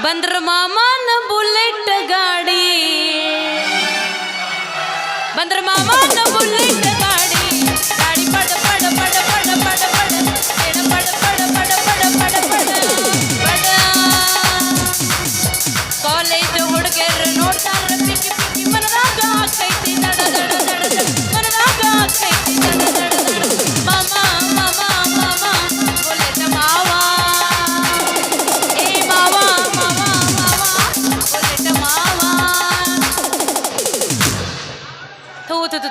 ಬಂದ್ರ ಮಾಮನ ಬುಲೆಟ್ ಗಾಡಿ ಬಂದ್ರ ಮಾಮನ ಬುಲೆಟ್ ಗಾಡಿ ಗಾಡಿ ಪಡ ಪಡ ಪಡ ಪಡ ಪಡ ಪಡ ಏನ ಪಡ ಪಡ ಪಡ ಪಡ ಪಡ ಪಡ ಪಡ ಕಾಲೇಜ್ ಹುಡುಗರು ನೋಡ್ತಾರ ಪಿಕ್ಕಿ ಪಿಕ್ಕಿ ಮನದಾಗ ಆಕೈತಿ ದಡ ದಡ ದಡ ದಡ ಮನದಾಗ ಆಕೈತಿ ದಡ ದಡ ದಡ ಮಾಮ ಮಾಮ ಮಾಮ ಬುಲೆಟ್ ಮಾವ ಏ ಮಾವ ಮಾವ ಮಾವ ಬುಲೆಟ್ ಮಾವ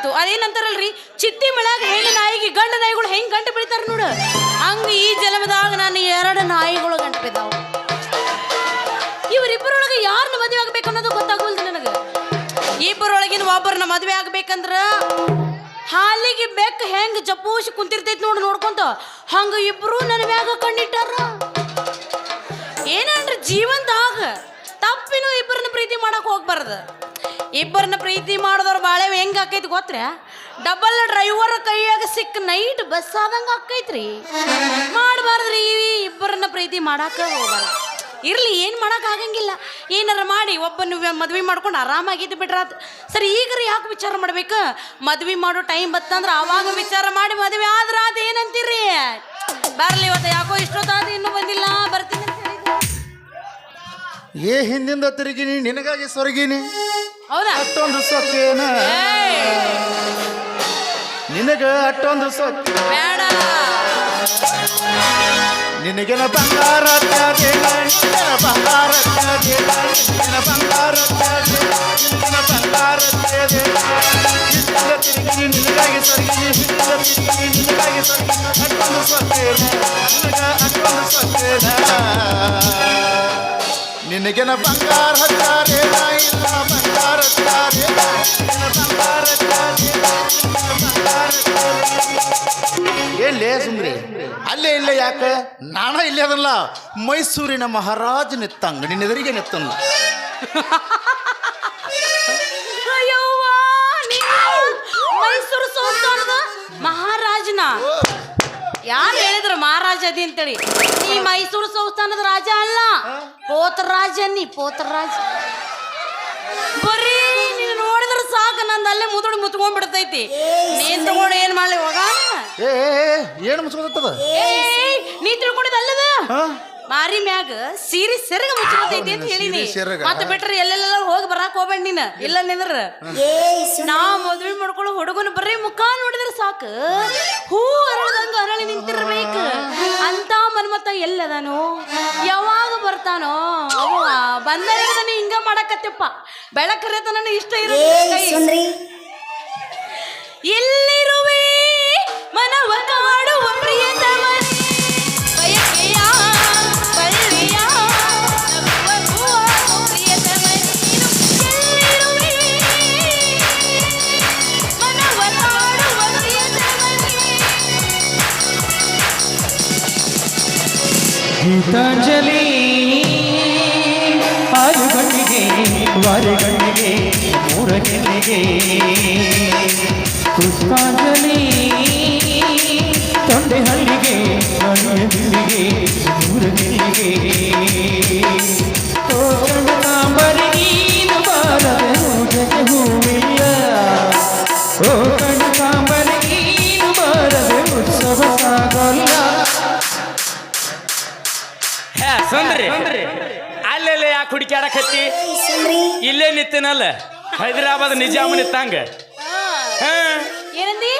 ತೂ ಅದೇನಂತಾರಲ್ರಿ ಚಿತ್ತಿ ಮಳ್ಯಾಗ ಹೆಣ್ಣು ನಾಯಿಗೆ ಗಂಡು ನಾಯಿಗಳು ಹೆಂಗ್ ಗಂಟು ಬಿಡ್ತಾರ ನೋಡು ಹಂಗ ಈ ಜನ್ಮದಾಗ ನಾನು 2 ನಾಯಿಗಳು ಗಂಟು ಬಿದ್ದಾವ ಇವರಿಬ್ಬರೊಳಗೆ ಯಾರನ್ನ ಮದುವೆ ಆಗ್ಬೇಕು ಅನ್ನೋದು ಗೊತ್ತಾಗೋಲ್ದು ನನಗೆ ಇಬ್ಬರೊಳಗಿನ ಒಬ್ಬರನ್ನ ಮದುವೆ ಆಗ್ಬೇಕಂದ್ರ ಹಾಲಿಗೆ ಬೆಕ್ಕ ಹೆಂಗ್ ಜಪೂಸಿ ಕುಂತಿರ್ತೈತಿ ನೋಡ್ಕೊಂತ ಹಂಗ ಇಬ್ರು ನನ್ನ ಮ್ಯಾಗ ಕಣ್ಣಿಟ್ಟಾರ ಏನಂದ್ರೆ ಜೀವನದಾಗ ತಪ್ಪಿನೂ ಇಬ್ಬರನ್ನ ಪ್ರೀತಿ ಮಾಡಕ್ ಹೋಗ್ಬಾರ್ದು ಇಬ್ಬರನ್ನ ಪ್ರೀತಿ ಮಾಡಿದವ್ರ ಬಾಳೆ ಹೆಂಗ್ ಆಕೈತಿ ಗೊತ್ತ್ರ ಡಬಲ್ ಡ್ರೈವರ್ ಕೈಯಾಗ ಸಿಕ್ಕ ನೈಟ್ ಬಸ್ ಆದಂಗ ಆಕೈತ್ರಿ ಮಾಡಬಾರ್ದ್ರಿ ಇಬ್ಬರನ್ನ ಪ್ರೀತಿ ಮಾಡಾಕ ಹೋಗ್ಬಾರ್ದು ಇರ್ಲಿ ಏನು ಮಾಡಕ್ ಆಗಂಗಿಲ್ಲ ಏನಾರ ಮಾಡಿ ಒಬ್ಬನ ಮದ್ವೆ ಮಾಡ್ಕೊಂಡು ಆರಾಮಾಗಿದ್ದು ಬಿಟ್ರಾತ್ ಸರಿ ಈಗರ ಯಾಕೆ ವಿಚಾರ ಮಾಡ್ಬೇಕು ಮದ್ವೆ ಮಾಡೋ ಟೈಮ್ ಬತ್ತಂದ್ರೆ ಅವಾಗ ವಿಚಾರ ಮಾಡಿ ಮದ್ವೆ ಆದ್ರ ಅದ ಏನಂತೀರಿ ಬರ್ಲಿ ಇವತ್ತು ಯಾಕೋ ಇಷ್ಟೊತ್ತಾದ ಇನ್ನೂ ಬಂದಿಲ್ಲ ಬರ್ತೀನಿ ಅಂತ ಏ ಹಿಂದಿಂದ ತಿರುಗಿನಿ ನಿನಗಾಗಿ ಸೊರಗಿನಿ ಹೌದಾ ಅಷ್ಟೊಂದು ಸೊಕ್ಕೇನ ನಿನಗ ಅಷ್ಟೊಂದು ಸೊಕ್ಕ ಬೇಡ ನಿನಗಿನ ಬಂಗಾರ ಬಂಗಾರ ಬಂಗಾರ ಬಂಗಾರ ತಿರುಗಿನಿ ನಿನಗಾಗಿ ಸೊರಗಿನಿ ನಿನಗಾಗಿ ಸೊರಗಿನಿ ಅಷ್ಟೊಂದು ಸೊಕ್ಕೇನ ನಿನಗ ಅಷ್ಟೊಂದು ಸೊಕ್ಕೇನ ನಿನಗಿನ ಬಂಗಾರ ಹಚ್ಚಾರೇನ ಇಲ್ಲ ಬಂಗಾರ ಎಲ್ಲೇ ಸುಂದ್ರಿ ಅಲ್ಲೇ ಇಲ್ಲೇ ಯಾಕೆ ನಾನ ಇಲ್ಲೇ ಅದಲ್ಲ ಮೈಸೂರಿನ ಮಹಾರಾಜ ನಿತ್ತಂಗ ನಿನ್ನ ಎದುರಿಗೆ ನಿತ್ತಲ್ಲ ಮೈಸೂರು ಸಂಸ್ಥಾನದ ಮಹಾರಾಜನ ಯಾರು ಹೇಳಿದ್ರು ಮಹಾರಾಜ ಅದಿ ಅಂತೇಳಿ ಈ ಮೈಸೂರು ಸಂಸ್ಥಾನದ ರಾಜ ಅಲ್ಲ ಪೋತರಾಜ ಪೋತರಾಜ ಬರೀ ನೀನು ನೋಡಿದ್ರೆ ಸಾಕು ನಂದು ಅಲ್ಲೇ ಮುತ್ಕೊಂಡ್ಬಿಡ್ತೈತಿ ನೀನ್ ತಗೊಂಡು ಏನ್ ಮಾಡ್ಲಿ ಹೋಗ ಏನು ಮುಚ್ಕೋತದ ನೀ ತಿಳ್ಕೊಂಡಿದ್ದಲ್ಲದ ಮಾರಿ ಮ್ಯಾಗ ಸೀರೆ ಸೆರಗ ಮುಚ್ಚಿರ್ತೈತಿ ಅಂತ ಹೇಳಿನಿ ಮತ್ತೆ ಬಿಟ್ರೆ ಎಲ್ಲೆಲ್ಲ ಹೋಗಿ ಬರಾಕ್ ಹೋಗ್ಬೇಡ ನೀನ್ ಇಲ್ಲ ನಿಂದ್ರ ನಾ ಮದ್ವೆ ಮಾಡ್ಕೊಳ್ಳೋ ಹುಡುಗನ ಬರ್ರಿ ಮುಖ ನೋಡಿದ್ರೆ ಸಾಕು ಹೂ ಅರಳದಂಗ ಅರಳಿ ನಿಂತಿರ್ಬೇಕು ಅಂತ ಮನ್ಮತ್ತ ಎಲ್ಲದಾನು ಯಾವಾಗ ಬರ್ತಾನೋ ಅವ ಬಂದರಿಗದ ನೀ ಹಿಂಗ ಮಾಡಕತ್ತಪ್ಪ ಬೆಳಕರೇತ ನನ್ನ ಇಷ್ಟ ಇರುತ್ತೆ ಎಲ್ಲಿರುವೆ ಮನವ ಕಾಡುವ ಪ್ರಿಯತಮನೇ ಬಯಕೆಯ ಬಳ್ಳಿಯ ಪ್ರಿಯತಮನೇ ಎಲ್ಲಿರುವೆ ಮನವ ಕಾಡುವ ಪ್ರಿಯತಮನೇ ಗೀತಾಂಜಲಿ ಆರು ಗಂಟೆಗೆ ವಾರ ಗಂಟೆಗೆ 3 ಗಂಟೆಗೆ ಪುಷ್ಪಾಂಜಲಿ ತೊಂಡೆಹಳ್ಳಿಗೆ ಹಳ್ಳಿಗೆ 3 ಗಂಟೆಗೆ ಕಾಂಬರಿ ನೀನು ಬಾರದೆ ಜಗ ಹೂವಿಲ್ಲ ಓ ಕಾಂಬರಿ ನೀನು ಬಾರದೆ ಉತ್ಸವ ಸಾಗಲ್ಲ ಸಂದ್ರಿ ಅಲ್ಲೆಲ್ಲ ಯಾಕೆ ಹುಡುಕ್ಯಾಡಕತ್ತಿ ಇಲ್ಲೇ ನಿತ್ತನಲ್ಲ ಹೈದರಾಬಾದ್ ನಿಜಾಮ ನಿತ್ತಂಗ ಏನಂದಿ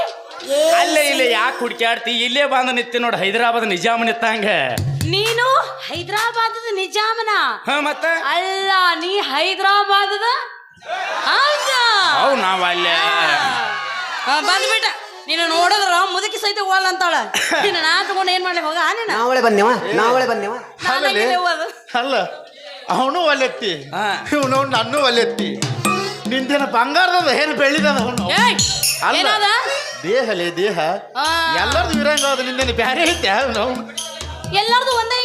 ಅಲ್ಲೇ ಇಲ್ಲೇ ಯಾಕೆ ಹುಡುಕ್ಯಾಡ್ತಿ ಇಲ್ಲೇ ಬಂದ ನಿತ್ತಿ ನೋಡ ಹೈದರಾಬಾದ್ ನಿಜಾಮ ನಿತ್ತಂಗ ನೀನು ಹೈದರಾಬಾದದ ನಿಜಾಮನ ಮತ್ತ ಅಲ್ಲ ನೀ ಹೈದರಾಬಾದದ ಅವ್ ನಾವ್ ಅಲ್ಲೇ ಬಂದ್ಬಿಟ್ಟ ನೀನು ನೋಡಿದ್ರ ಮುದುಕಿ ಸಹಿತ ಹೋಗಲ್ಲ ಅಂತಾಳ ನೀನು ನಾ ತಗೊಂಡು ಏನ್ ಮಾಡ್ಲಿ ಹೋಗ ನಾವಳೆ ಬನ್ನೇವ ಅಲ್ಲ ಅವನು ಒಲ್ಲೆತ್ತಿ ಇವನು ನನ್ನೂ ಒಲ್ಲೆತ್ತಿ ನಿಂದೇನ ಬಂಗಾರದ ಏನು ಬೆಳ್ಳಿದ ಅಲ್ಲ ದೇಹಲೇ ದೇಹ ಎಲ್ಲರದು ವಿರಂಗ ನಿಂದೇನು ಬ್ಯಾರೆ ಐತೆ ಎಲ್ಲಾರ್ದು ಒಂದೇ